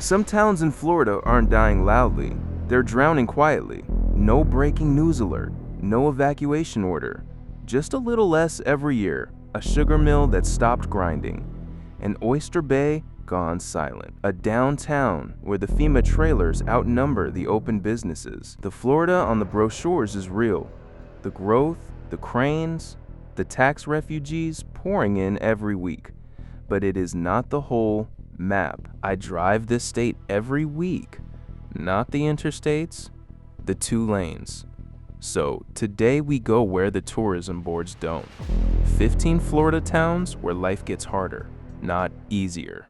Some towns in Florida aren't dying loudly, they're drowning quietly. No breaking news alert, no evacuation order. Just a little less every year, a sugar mill that stopped grinding. An Oyster Bay gone silent. A downtown where the FEMA trailers outnumber the open businesses. The Florida on the brochures is real. The growth, the cranes, the tax refugees pouring in every week. But it is not the whole map. I drive this state every week, not the interstates, the 2 lanes. So today we go where the tourism boards don't. 15 Florida towns where life gets harder, not easier.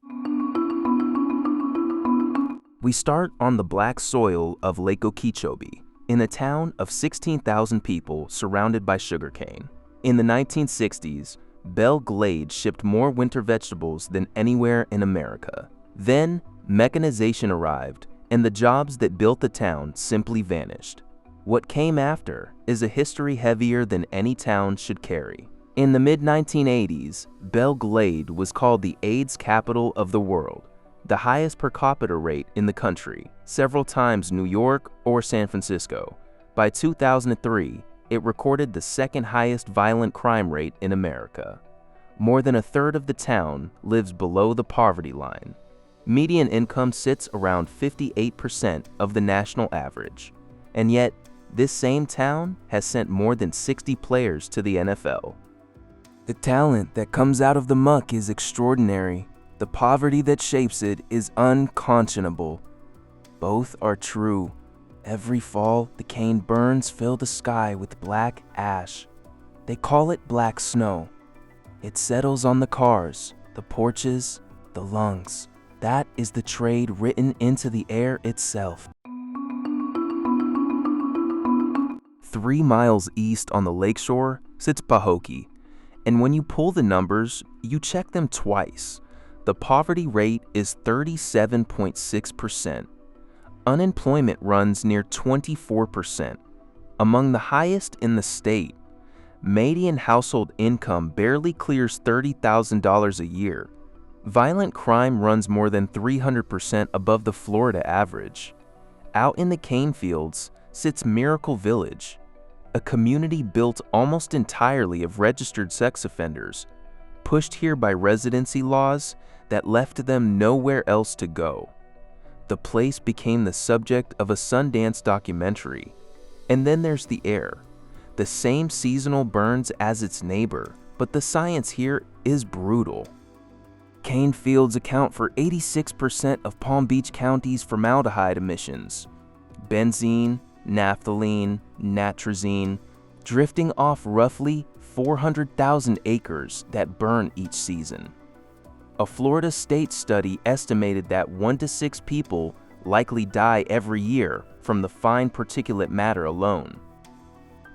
We start on the black soil of Lake Okeechobee, in a town of 16,000 people surrounded by sugarcane. In the 1960s, Belle Glade shipped more winter vegetables than anywhere in America. Then, mechanization arrived, and the jobs that built the town simply vanished. What came after is a history heavier than any town should carry. In the mid-1980s, Belle Glade was called the AIDS capital of the world, the highest per capita rate in the country, several times New York or San Francisco. By 2003, it recorded the second highest violent crime rate in America. More than a third of the town lives below the poverty line. Median income sits around 58% of the national average. And yet, this same town has sent more than 60 players to the NFL. The talent that comes out of the muck is extraordinary. The poverty that shapes it is unconscionable. Both are true. Every fall, the cane burns fill the sky with black ash. They call it black snow. It settles on the cars, the porches, the lungs. That is the trade written into the air itself. 3 miles east on the lakeshore sits Pahokee, and when you pull the numbers, you check them twice. The poverty rate is 37.6%. Unemployment runs near 24%, among the highest in the state. Median household income barely clears $30,000 a year. Violent crime runs more than 300% above the Florida average. Out in the cane fields sits Miracle Village, a community built almost entirely of registered sex offenders, pushed here by residency laws that left them nowhere else to go. The place became the subject of a Sundance documentary. And then there's the air. The same seasonal burns as its neighbor, but the science here is brutal. Cane fields account for 86% of Palm Beach County's formaldehyde emissions. Benzene, naphthalene, natrazine, drifting off roughly 400,000 acres that burn each season. A Florida state study estimated that 1 to 6 people likely die every year from the fine particulate matter alone.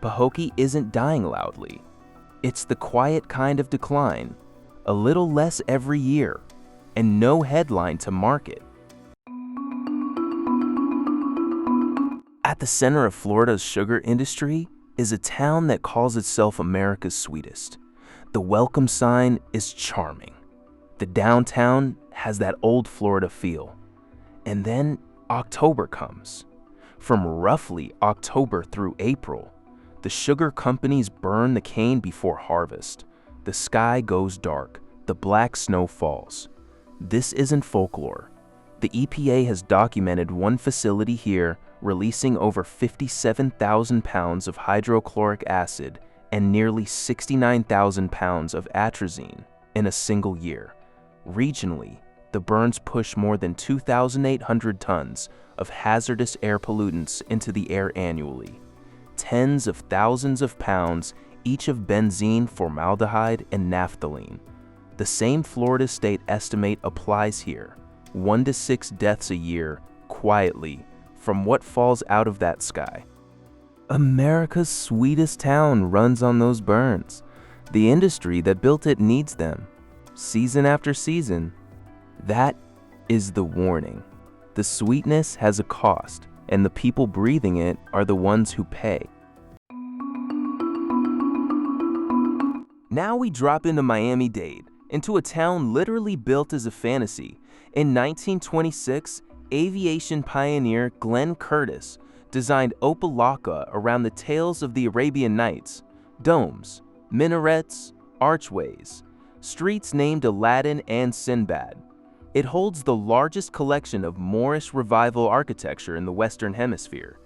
Pahokee isn't dying loudly. It's the quiet kind of decline, a little less every year, and no headline to mark it. At the center of Florida's sugar industry is a town that calls itself America's sweetest. The welcome sign is charming. The downtown has that old Florida feel. And then October comes. From roughly October through April, the sugar companies burn the cane before harvest. The sky goes dark. The black snow falls. This isn't folklore. The EPA has documented one facility here releasing over 57,000 pounds of hydrochloric acid and nearly 69,000 pounds of atrazine in a single year. Regionally, the burns push more than 2,800 tons of hazardous air pollutants into the air annually. Tens of thousands of pounds each of benzene, formaldehyde, and naphthalene. The same Florida state estimate applies here. 1 to 6 deaths a year, quietly, from what falls out of that sky. America's sweetest town runs on those burns. The industry that built it needs them. Season after season. That is the warning. The sweetness has a cost, and the people breathing it are the ones who pay. Now we drop into Miami-Dade, into a town literally built as a fantasy. In 1926, aviation pioneer Glenn Curtis designed Opa-locka around the tales of the Arabian Nights, domes, minarets, archways, streets named Aladdin and Sinbad. It holds the largest collection of Moorish Revival architecture in the Western Hemisphere.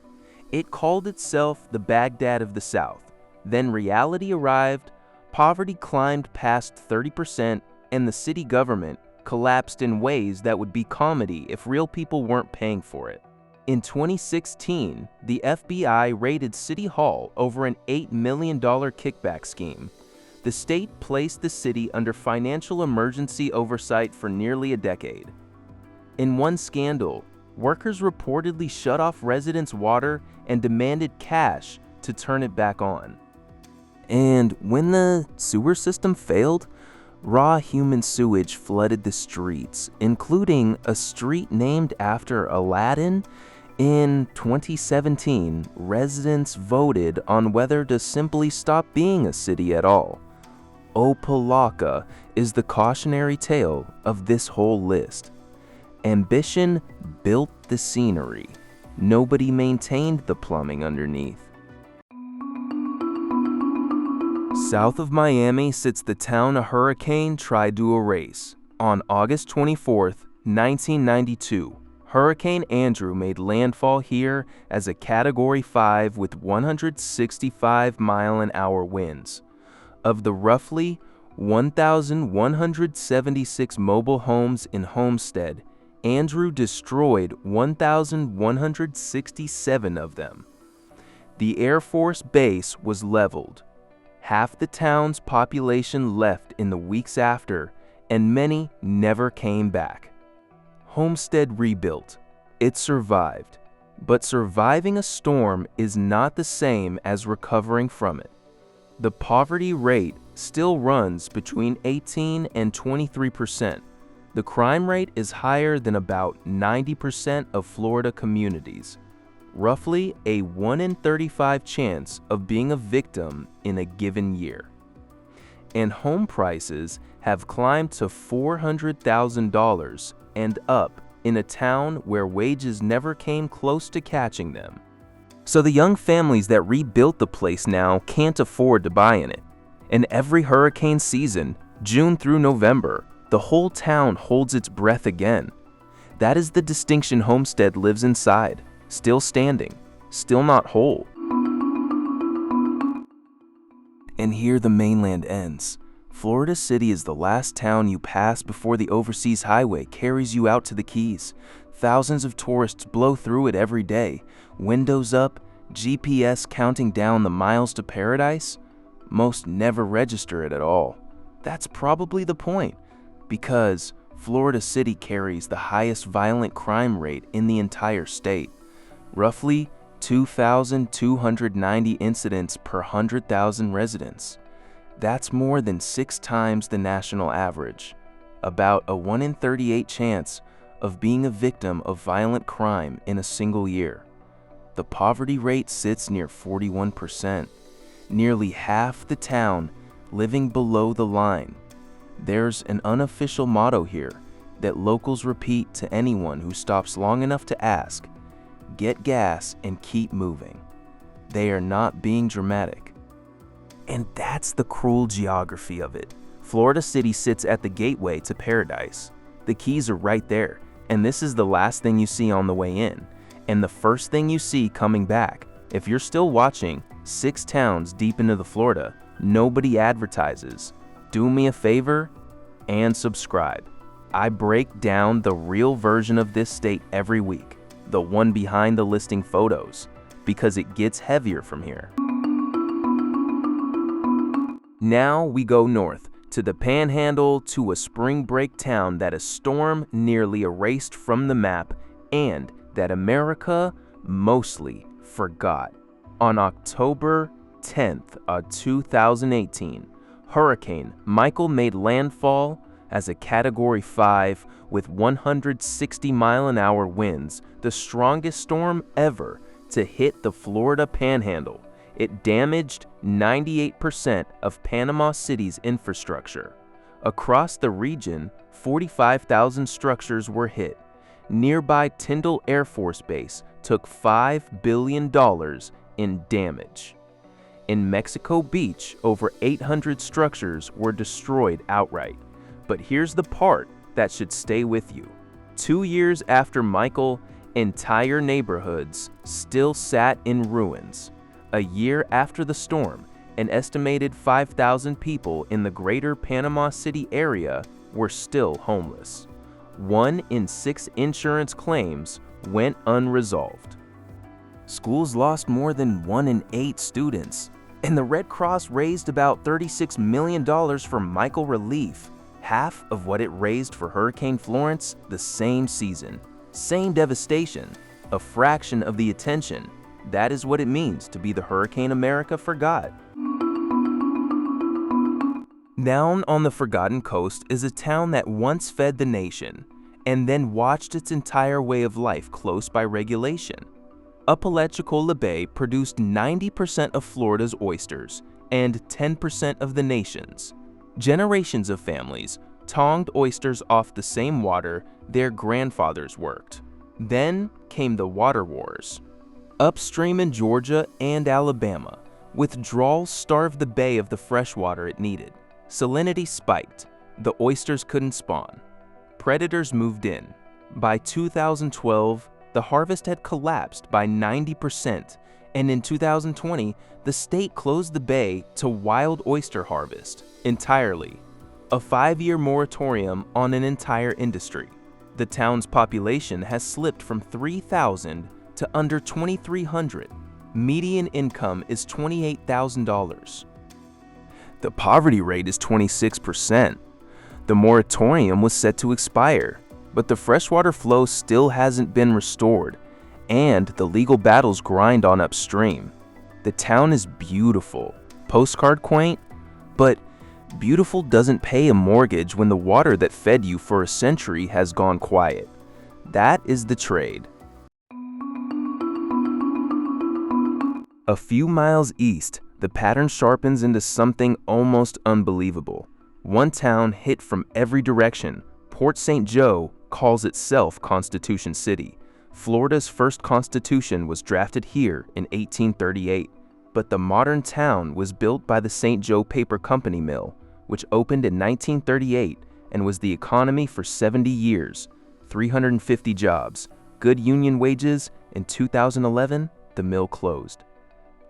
It called itself the Baghdad of the South. Then reality arrived, poverty climbed past 30%, and the city government collapsed in ways that would be comedy if real people weren't paying for it. In 2016, the FBI raided City Hall over an $8 million kickback scheme. The state placed the city under financial emergency oversight for nearly a decade. In one scandal, workers reportedly shut off residents' water and demanded cash to turn it back on. And when the sewer system failed, raw human sewage flooded the streets, including a street named after Aladdin. In 2017, residents voted on whether to simply stop being a city at all. Opa-locka is the cautionary tale of this whole list. Ambition built the scenery. Nobody maintained the plumbing underneath. South of Miami sits the town a hurricane tried to erase. On August 24, 1992, Hurricane Andrew made landfall here as a Category 5 with 165-mile-an-hour winds. Of the roughly 1,176 mobile homes in Homestead, Andrew destroyed 1,167 of them. The Air Force Base was leveled. Half the town's population left in the weeks after, and many never came back. Homestead rebuilt. It survived. But surviving a storm is not the same as recovering from it. The poverty rate still runs between 18 and 23%. The crime rate is higher than about 90% of Florida communities. Roughly a 1 in 35 chance of being a victim in a given year. And home prices have climbed to $400,000 and up in a town where wages never came close to catching them. So the young families that rebuilt the place now can't afford to buy in it. And every hurricane season, June through November, the whole town holds its breath again. That is the distinction Homestead lives inside, still standing, still not whole. And here the mainland ends. Florida City is the last town you pass before the overseas highway carries you out to the Keys. Thousands of tourists blow through it every day, windows up, GPS counting down the miles to paradise. Most never register it at all. That's probably the point, because Florida City carries the highest violent crime rate in the entire state. Roughly 2,290 incidents per 100,000 residents. That's more than 6 times the national average. About a 1 in 38 chance of being a victim of violent crime in a single year. The poverty rate sits near 41%. Nearly half the town living below the line. There's an unofficial motto here that locals repeat to anyone who stops long enough to ask: get gas and keep moving. They are not being dramatic. And that's the cruel geography of it. Florida City sits at the gateway to paradise. The Keys are right there, and this is the last thing you see on the way in, and the first thing you see coming back. If you're still watching 6 towns deep into the Florida, nobody advertises. Do me a favor and subscribe. I break down the real version of this state every week, the one behind the listing photos, because it gets heavier from here. Now we go north to the Panhandle, to a spring break town that a storm nearly erased from the map and that America mostly forgot. On October 10th of 2018, Hurricane Michael made landfall as a Category 5 with 160-mile-an-hour winds, the strongest storm ever to hit the Florida Panhandle. It damaged 98% of Panama City's infrastructure. Across the region, 45,000 structures were hit. nearby Tyndall Air Force Base took $5 billion in damage. In Mexico Beach, over 800 structures were destroyed outright. But here's the part that should stay with you. 2 years after Michael, entire neighborhoods still sat in ruins. A year after the storm, an estimated 5,000 people in the greater Panama City area were still homeless. 1 in 6 insurance claims went unresolved. Schools lost more than 1 in 8 students, and the Red Cross raised about $36 million for Michael relief, half of what it raised for Hurricane Florence the same season. Same devastation, a fraction of the attention. That is what it means to be the hurricane America forgot. Down on the Forgotten Coast is a town that once fed the nation, and then watched its entire way of life close by regulation. Apalachicola Bay produced 90% of Florida's oysters and 10% of the nation's. Generations of families tonged oysters off the same water their grandfathers worked. Then came the water wars. Upstream in Georgia and Alabama, withdrawals starved the bay of the fresh water it needed. Salinity spiked. The oysters couldn't spawn. Predators moved in. By 2012, the harvest had collapsed by 90%, and in 2020, the state closed the bay to wild oyster harvest entirely. A 5-year moratorium on an entire industry. The town's population has slipped from 3,000 to under 2,300. Median income is $28,000. The poverty rate is 26%. The moratorium was set to expire, but the freshwater flow still hasn't been restored, and the legal battles grind on upstream. The town is beautiful, postcard quaint, but beautiful doesn't pay a mortgage when the water that fed you for a century has gone quiet. That is the trade. A few miles east, the pattern sharpens into something almost unbelievable. One town hit from every direction, Port St. Joe, calls itself Constitution City. Florida's first constitution was drafted here in 1838, but the modern town was built by the St. Joe Paper Company Mill, which opened in 1938 and was the economy for 70 years, 350 jobs, good union wages. In 2011, the mill closed.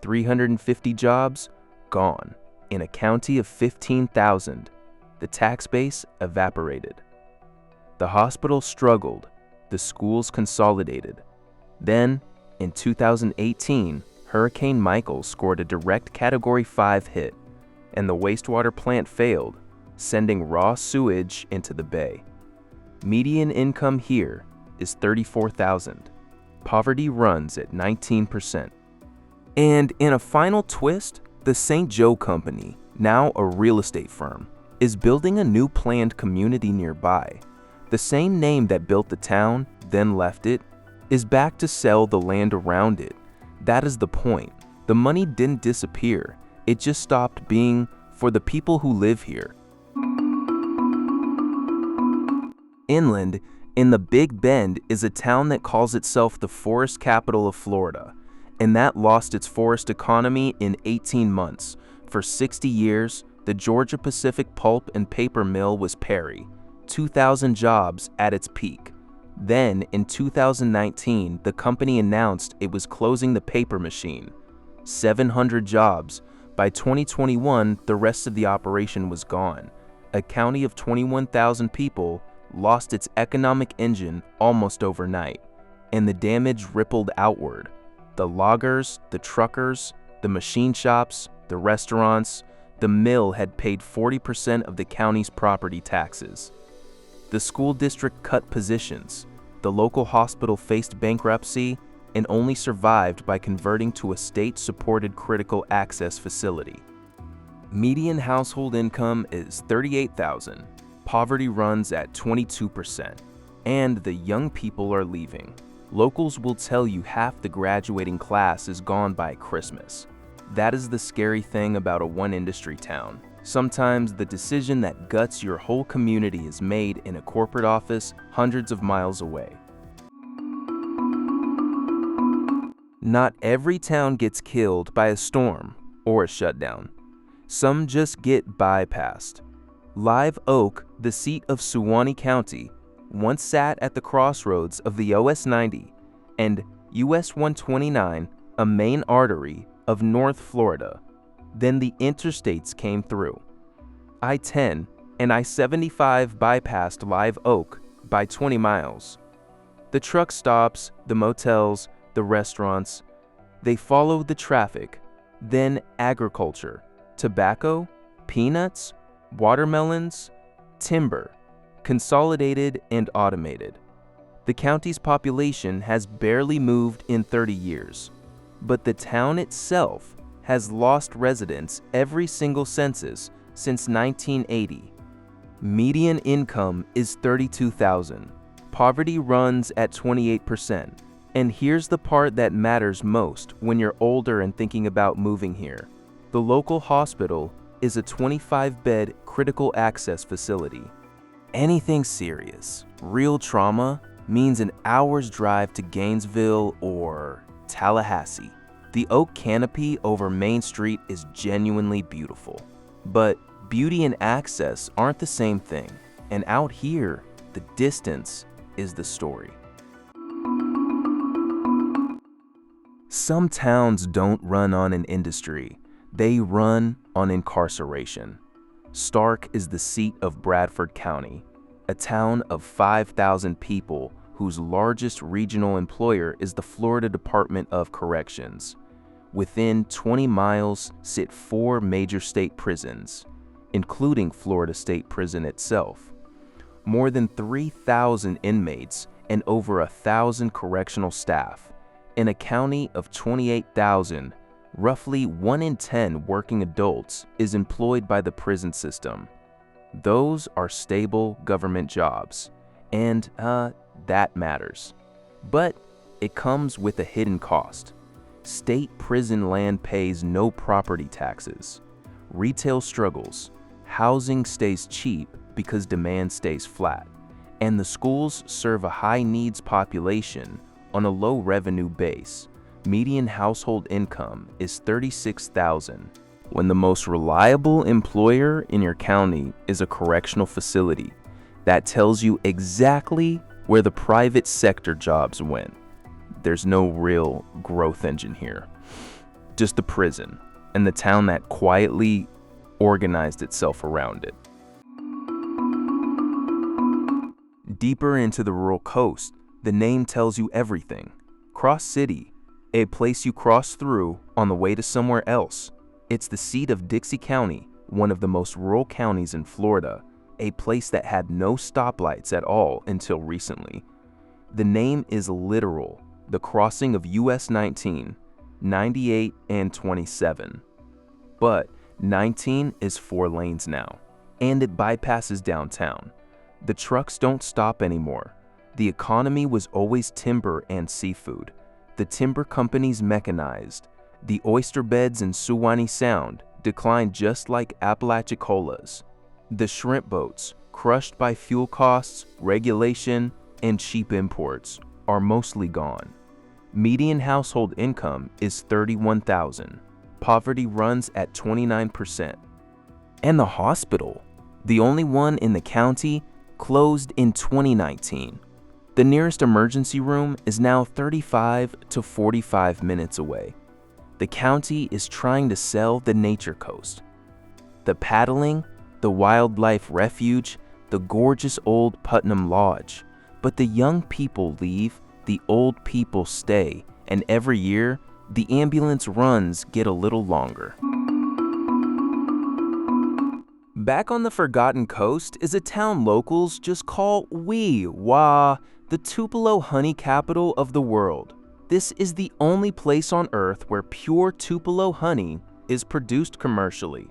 350 jobs gone in a county of 15,000. The tax base evaporated. The hospital struggled. The schools consolidated. Then, in 2018, Hurricane Michael scored a direct Category 5 hit, and the wastewater plant failed, sending raw sewage into the bay. Median income here is $34,000. Poverty runs at 19%. And in a final twist, the St. Joe Company, now a real estate firm, is building a new planned community nearby. The same name that built the town, then left it, is back to sell the land around it. That is the point. The money didn't disappear. It just stopped being for the people who live here. Inland, in the Big Bend, is a town that calls itself the forest capital of Florida, and that lost its forest economy in 18 months. For 60 years, the Georgia Pacific Pulp and Paper Mill was Perry, 2,000 jobs at its peak. Then, in 2019, the company announced it was closing the paper machine. 700 jobs. By 2021, the rest of the operation was gone. A county of 21,000 people lost its economic engine almost overnight, and the damage rippled outward. The loggers, the truckers, the machine shops, the restaurants, the mill had paid 40% of the county's property taxes. The school district cut positions. The local hospital faced bankruptcy and only survived by converting to a state-supported critical access facility. Median household income is $38,000. Poverty runs at 22%, and the young people are leaving. Locals will tell you half the graduating class is gone by Christmas. That is the scary thing about a one-industry town. Sometimes the decision that guts your whole community is made in a corporate office hundreds of miles away. Not every town gets killed by a storm or a shutdown. Some just get bypassed. Live Oak, the seat of Suwannee County, once sat at the crossroads of the US 90 and US 129, a main artery of North Florida. Then the interstates came through. I-10 and I-75 bypassed Live Oak by 20 miles. The truck stops, the motels, the restaurants, they followed the traffic, then agriculture, tobacco, peanuts, watermelons, timber, consolidated and automated. The county's population has barely moved in 30 years, but the town itself has lost residents every single census since 1980. Median income is $32,000. Poverty runs at 28%. And here's the part that matters most when you're older and thinking about moving here. The local hospital is a 25-bed critical access facility. Anything serious, real trauma, means an hour's drive to Gainesville or Tallahassee. The oak canopy over Main Street is genuinely beautiful. But beauty and access aren't the same thing. And out here, the distance is the story. Some towns don't run on an industry, they run on incarceration. Starke is the seat of Bradford County, a town of 5,000 people whose largest regional employer is the Florida Department of Corrections. Within 20 miles sit 4 major state prisons, including Florida State Prison itself. More than 3,000 inmates and over 1,000 correctional staff. In a county of 28,000, roughly 1 in 10 working adults is employed by the prison system. Those are stable government jobs, and that matters. But it comes with a hidden cost. State prison land pays no property taxes. Retail struggles. Housing stays cheap because demand stays flat. And the schools serve a high-needs population on a low-revenue base. Median household income is $36,000. When the most reliable employer in your county is a correctional facility, that tells you exactly where the private sector jobs went. There's no real growth engine here. Just the prison and the town that quietly organized itself around it. Deeper into the rural coast, the name tells you everything. Cross City, a place you cross through on the way to somewhere else. It's the seat of Dixie County, one of the most rural counties in Florida, a place that had no stoplights at all until recently. The name is literal, the crossing of US 19, 98, and 27. But 19 is 4 lanes now, and it bypasses downtown. The trucks don't stop anymore. The economy was always timber and seafood. The timber companies mechanized. The oyster beds in Suwannee Sound declined just like Apalachicolas. The shrimp boats, crushed by fuel costs, regulation, and cheap imports, are mostly gone. Median household income is $31,000. Poverty runs at 29%. And the hospital, the only one in the county, closed in 2019. The nearest emergency room is now 35 to 45 minutes away. The county is trying to sell the Nature Coast. The paddling, the wildlife refuge, the gorgeous old Putnam Lodge. But the young people leave, the old people stay, and every year, the ambulance runs get a little longer. Back on the forgotten coast is a town locals just call Wewahitchka, the Tupelo honey capital of the world. This is the only place on earth where pure Tupelo honey is produced commercially.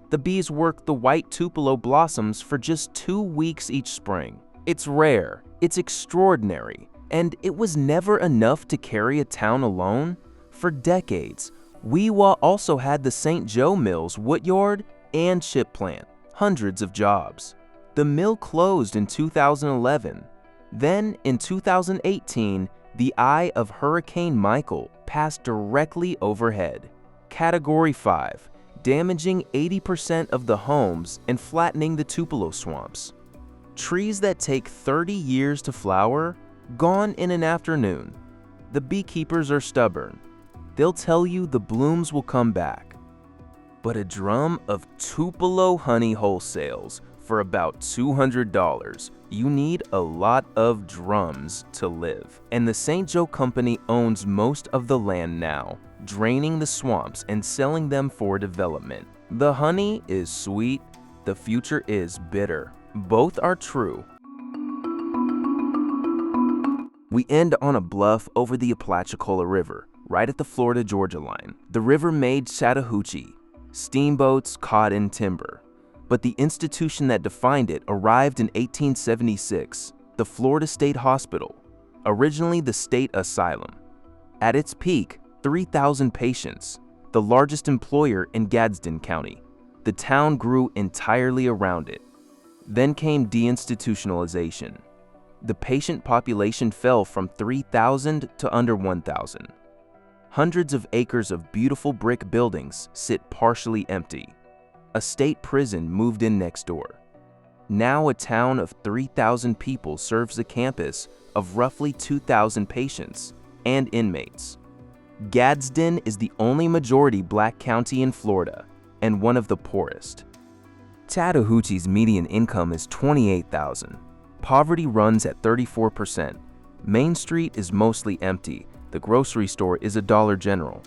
The bees work the white Tupelo blossoms for just 2 weeks each spring. It's rare, it's extraordinary, and it was never enough to carry a town alone. For decades, Wewahitchka also had the St. Joe Mills woodyard and chip plant, hundreds of jobs. The mill closed in 2011. Then, in 2018, the eye of Hurricane Michael pass directly overhead. Category 5, damaging 80% of the homes and flattening the Tupelo swamps. Trees that take 30 years to flower, gone in an afternoon. The beekeepers are stubborn. They'll tell you the blooms will come back. But a drum of Tupelo honey wholesales for about $200. You need a lot of drums to live. And the St. Joe Company owns most of the land now, draining the swamps and selling them for development. The honey is sweet, the future is bitter. Both are true. We end on a bluff over the Apalachicola River, right at the Florida-Georgia line. The river made Chattahoochee, steamboats, cotton, timber. But the institution that defined it arrived in 1876, the Florida State Hospital, originally the state asylum. At its peak, 3,000 patients, the largest employer in Gadsden County. The town grew entirely around it. Then came deinstitutionalization. The patient population fell from 3,000 to under 1,000. Hundreds of acres of beautiful brick buildings sit partially empty. A state prison moved in next door. Now a town of 3,000 people serves a campus of roughly 2,000 patients and inmates. Gadsden is the only majority black county in Florida and one of the poorest. Chattahoochee's median income is $28,000. Poverty runs at 34%. Main Street is mostly empty. The grocery store is a Dollar General.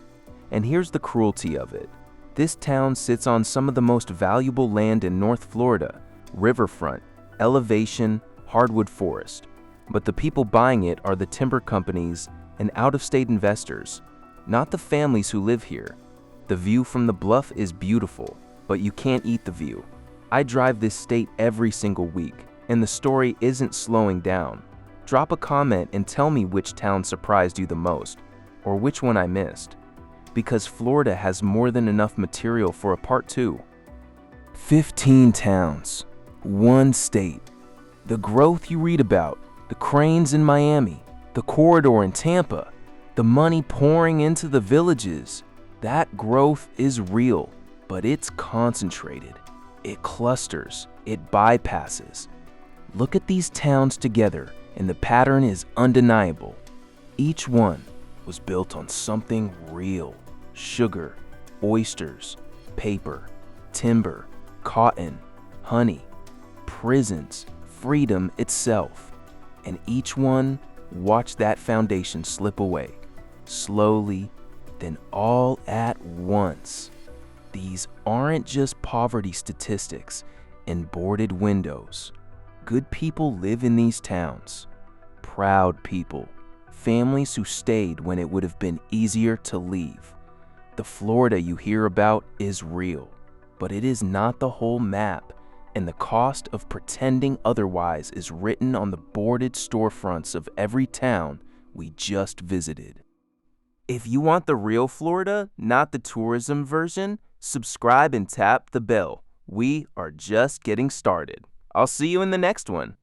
And here's the cruelty of it. This town sits on some of the most valuable land in North Florida, riverfront, elevation, hardwood forest. But the people buying it are the timber companies and out-of-state investors, not the families who live here. The view from the bluff is beautiful, but you can't eat the view. I drive this state every single week, and the story isn't slowing down. Drop a comment and tell me which town surprised you the most, or which one I missed. Because Florida has more than enough material for a part 2. 15 towns, one state. The growth you read about, the cranes in Miami, the corridor in Tampa, the money pouring into the villages. That growth is real, but it's concentrated. It clusters, it bypasses. Look at these towns together, and the pattern is undeniable. Each one was built on something real. Sugar, oysters, paper, timber, cotton, honey, prisons, freedom itself. And each one watched that foundation slip away, slowly, then all at once. These aren't just poverty statistics and boarded windows. Good people live in these towns. Proud people, families who stayed when it would have been easier to leave. The Florida you hear about is real, but it is not the whole map, and the cost of pretending otherwise is written on the boarded storefronts of every town we just visited. If you want the real Florida, not the tourism version, subscribe and tap the bell. We are just getting started. I'll see you in the next one.